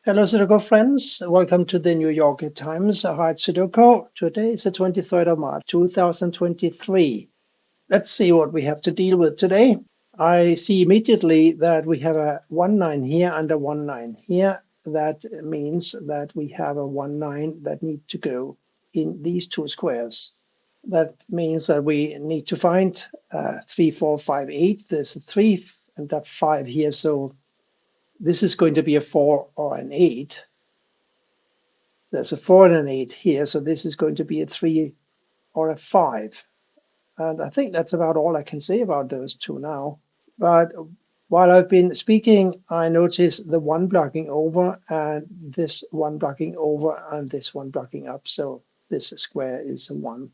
Hello, Sudoku friends. Welcome to the New York Times Hard Sudoku. Today is the 23rd of March, 2023. Let's see what we have to deal with today. I see immediately that we have a 1-9 here and a 1-9 here. That means that we have a 1-9 that need to go in these two squares. That means that we need to find 3, 4, 5, 8. There's a 3 and a 5 here, so this is going to be a 4 or an 8. There's a 4 and an 8 here, so this is going to be a 3 or a 5. And I think that's about all I can say about those two now. But while I've been speaking, I noticed the one blocking over and this one blocking over and this one blocking up. So this square is a 1.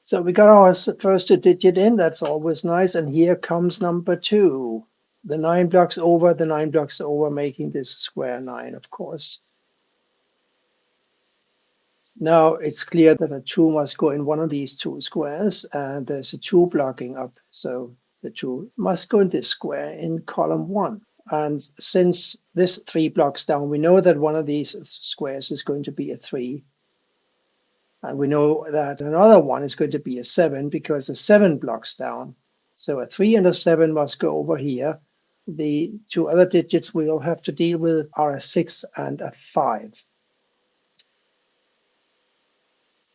So we got our first digit in. That's always nice. And here comes number 2. The 9 blocks over, the 9 blocks over, making this square 9, of course. Now it's clear that a 2 must go in one of these two squares, and there's a 2 blocking up, so the 2 must go in this square in column 1. And since this 3 blocks down, we know that one of these squares is going to be a 3. And we know that another one is going to be a 7 because a 7 blocks down. So a 3 and a 7 must go over here. The two other digits we'll have to deal with are a 6 and a 5.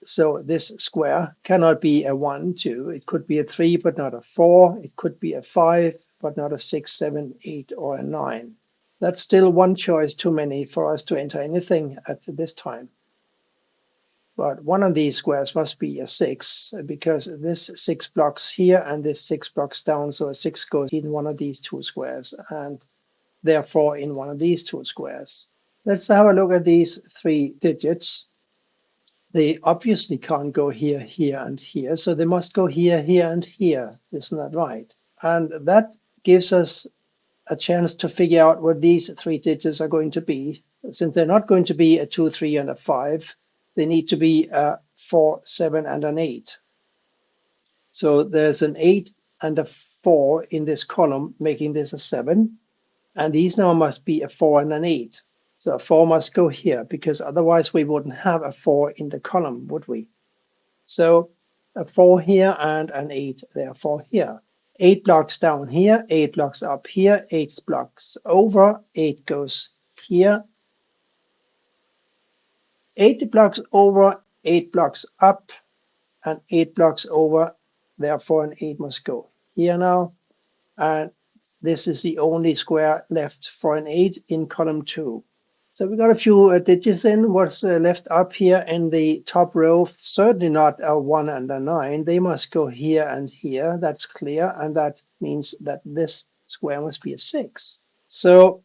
So this square cannot be a 1, 2. It could be a 3, but not a 4. It could be a 5, but not a 6, 7, 8, or a 9. That's still one choice too many for us to enter anything at this time. But one of these squares must be a 6, because this 6 blocks here and this 6 blocks down. So a 6 goes in one of these two squares, and therefore in one of these two squares. Let's have a look at these 3 digits. They obviously can't go here, here, and here, so they must go here, here, and here. Isn't that right? And that gives us a chance to figure out what these 3 digits are going to be. Since they're not going to be a 2, 3, and a 5, they need to be a 4, 7, and an 8. So there's an 8 and a 4 in this column, making this a 7. And these now must be a 4 and an 8. So a 4 must go here, because otherwise we wouldn't have a 4 in the column, would we? So a 4 here and an 8, therefore here. 8 blocks down here, 8 blocks up here, 8 blocks over, 8 goes here. 8 blocks over, 8 blocks up, and 8 blocks over, therefore an 8 must go here now. And this is the only square left for an 8 in column 2. So we got a few digits in. What's left up here in the top row? Certainly not a 1 and a 9. They must go here and here. That's clear. And that means that this square must be a 6. So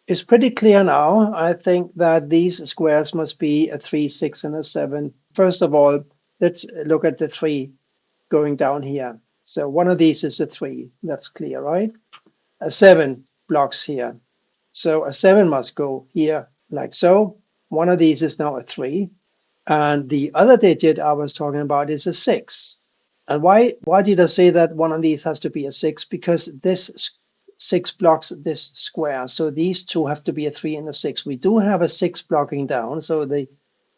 it's pretty clear now. I think that these squares must be a 3, 6, and a 7. First of all, let's look at the 3 going down here. So one of these is a 3. That's clear, right? A 7 blocks here. So a 7 must go here, like so. One of these is now a 3. And the other digit I was talking about is a 6. And why did I say that one of these has to be a 6? Because this 6 blocks this square. So these two have to be a 3 and a 6. We do have a 6 blocking down. So the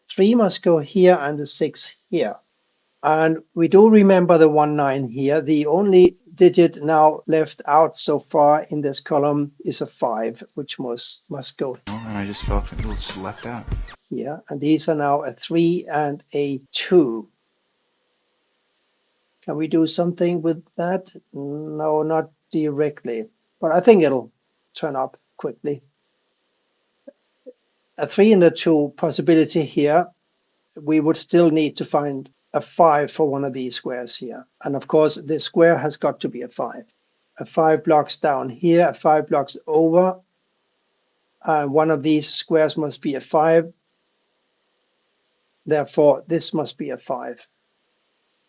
3 must go here and the 6 here. And we do remember the 1, 9 here. The only digit now left out so far in this column is a 5, which must go. Oh, and I just felt it was left out. Here. And these are now a 3 and a 2. Can we do something with that? No, not directly. But I think it'll turn up quickly. A 3 and a 2 possibility here. We would still need to find a 5 for one of these squares here. And of course, this square has got to be a 5. A 5 blocks down here, a 5 blocks over. One of these squares must be a 5. Therefore, this must be a 5.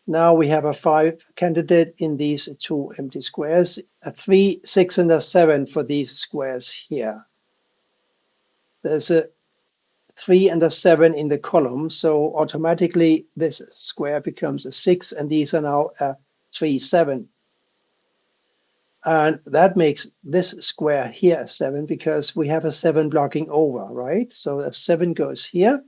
Now we have a 5 candidate in these two empty squares. A 3, 6, and a 7 for these squares here. There's a 3 and a 7 in the column, so automatically this square becomes a 6, and these are now a 3, 7. And that makes this square here 7 because we have a 7 blocking over, right? So a 7 goes here.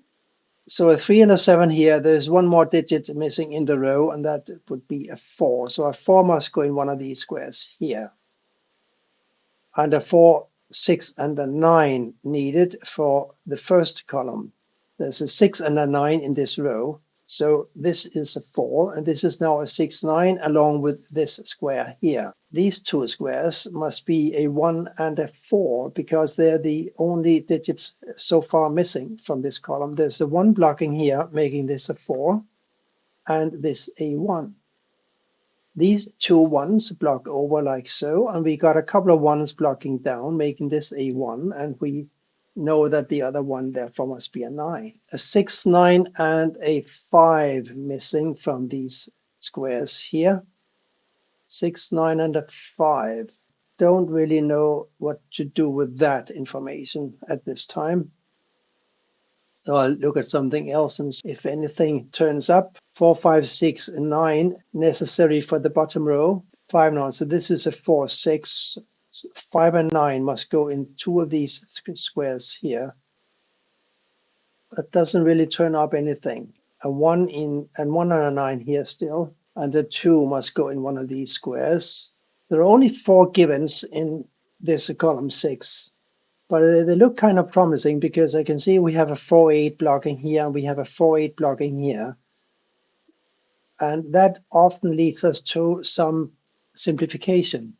So a 3 and a 7 here. There's one more digit missing in the row, and that would be a 4. So a 4 must go in one of these squares here. And a 4, 6, and a 9 needed for the first column. There's a 6 and a 9 in this row. So this is a 4, and this is now a 6, 9, along with this square here. These two squares must be a 1 and a 4, because they're the only digits so far missing from this column. There's a 1 blocking here, making this a 4, and this a 1. These two ones block over like so, and we got a couple of ones blocking down, making this a 1, and we know that the other one therefore must be a 9. A 6, 9, and a 5 missing from these squares here. 6, 9, and a 5. Don't really know what to do with that information at this time. So I'll look at something else and see if anything turns up. 4, 5, 6, and 9 necessary for the bottom row. 5 now. So this is a 4, 6. 5 and 9 must go in two of these squares here. That doesn't really turn up anything. A 1 in and 1 and a 9 here still. And a 2 must go in one of these squares. There are only 4 givens in this column 6. But they look kind of promising because I can see we have a 4-8 blocking here and we have a 4-8 blocking here. And that often leads us to some simplification.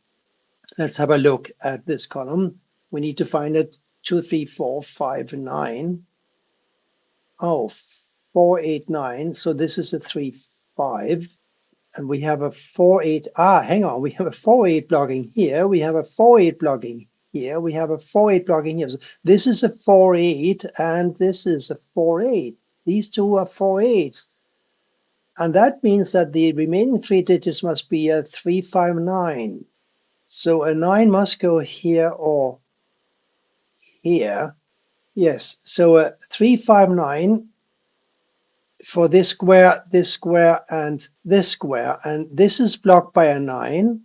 Let's have a look at this column. We need to find it 2, 3, 4, 5, 9. Oh, 4, 8, 9. So this is a 3, 5. And we have a 4, 8. Hang on. We have a 4, 8 blocking here. We have a 4, 8 blocking here. We have a 4, 8 blocking here. So this is a 4, 8, and this is a 4, 8. These two are 4, 8s. And that means that the remaining 3 digits must be a 3, 5, 9. So a 9 must go here or here. Yes. So a 3, 5, 9 for this square, and this square. And this is blocked by a 9.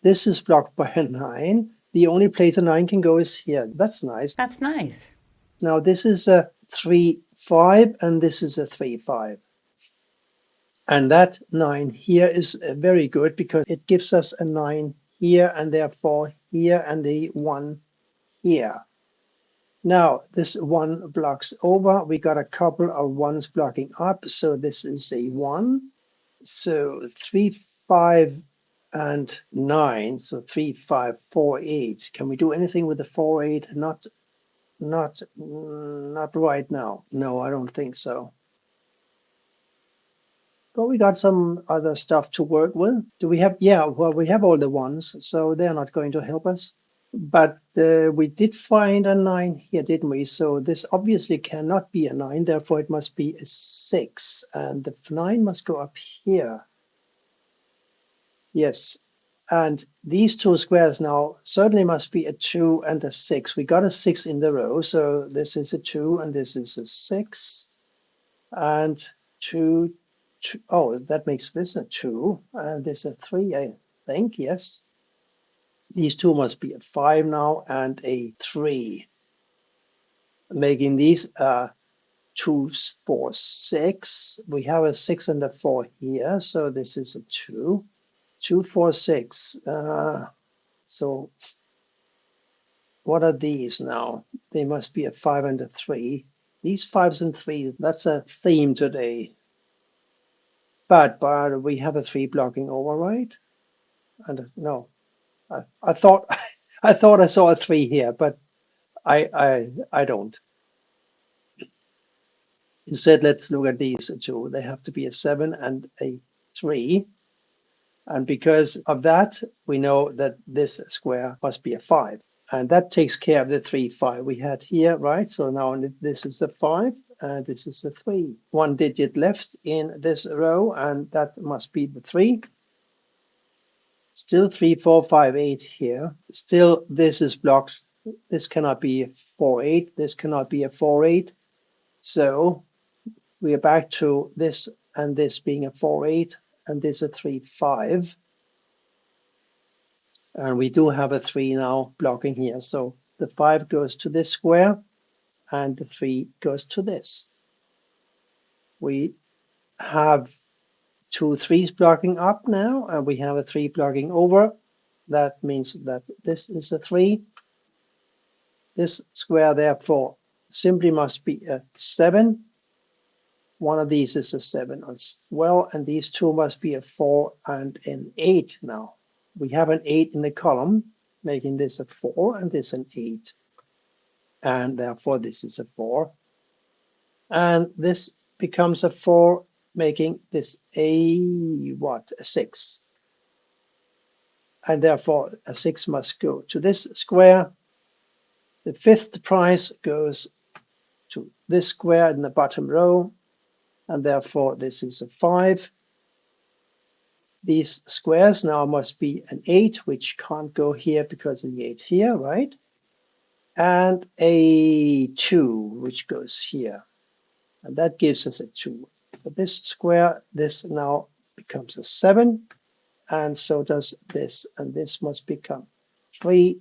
This is blocked by a 9. The only place a 9 can go is here. That's nice. That's nice. Now this is a 3, 5, and this is a 3, 5. And that 9 here is very good because it gives us a 9 here and therefore here and a 1 here. Now this 1 blocks over. We got a couple of 1s blocking up. So this is a 1. So 3, 5, and 9. So 3, 5, 4, 8. Can we do anything with the 4, 8? Not right now. No, I don't think so. But we got some other stuff to work with. Do we have? Yeah, well, we have all the ones, so they're not going to help us. But we did find a 9 here, didn't we? So this obviously cannot be a 9, therefore it must be a 6. And the 9 must go up here. Yes. And these two squares now certainly must be a 2 and a 6. We got a 6 in the row, so this is a 2 and this is a 6. And 2, oh, that makes this a 2 and this a 3, I think, yes. These two must be a 5 now and a 3, making these 2, 4, 6. We have a 6 and a 4 here, so this is a 2. 2, 4, 6. So what are these now? They must be a 5 and a 3. These 5s and 3s, that's a theme today. But we have a 3 blocking over, right? And no, I thought I thought I saw a 3 here, but I don't. Instead, let's look at these two. They have to be a 7 and a 3. And because of that, we know that this square must be a 5. And that takes care of the 3, 5 we had here, right? So now this is a 5 and this is a 3. One digit left in this row, and that must be the 3. Still 3, 4, 5, 8 here. Still, this is blocked. This cannot be a 4, 8. This cannot be a 4, 8. So we are back to this and this being a 4, 8, and this a 3, 5. And we do have a 3 now blocking here. So the 5 goes to this square and the 3 goes to this. We have 2 3s blocking up now, and we have a 3 blocking over. That means that this is a 3. This square, therefore, simply must be a 7. One of these is a 7 as well, and these two must be a 4 and an 8 now. We have an 8 in the column, making this a 4 and this an 8. And therefore this is a 4. And this becomes a 4, making this a what? A 6. And therefore a 6 must go to this square. The 5th prize goes to this square in the bottom row, and therefore this is a 5. These squares now must be an 8, which can't go here because of the 8 here, right? And a 2, which goes here. And that gives us a 2. But this square, this now becomes a 7, and so does this. And this must become 3.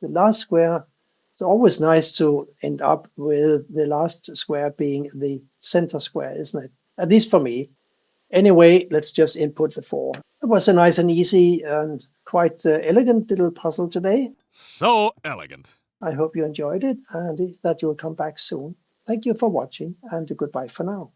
The last square, it's always nice to end up with the last square being the center square, isn't it? At least for me. Anyway, let's just input the 4. It was a nice and easy and quite elegant little puzzle today. So elegant. I hope you enjoyed it and that you'll come back soon. Thank you for watching, and goodbye for now.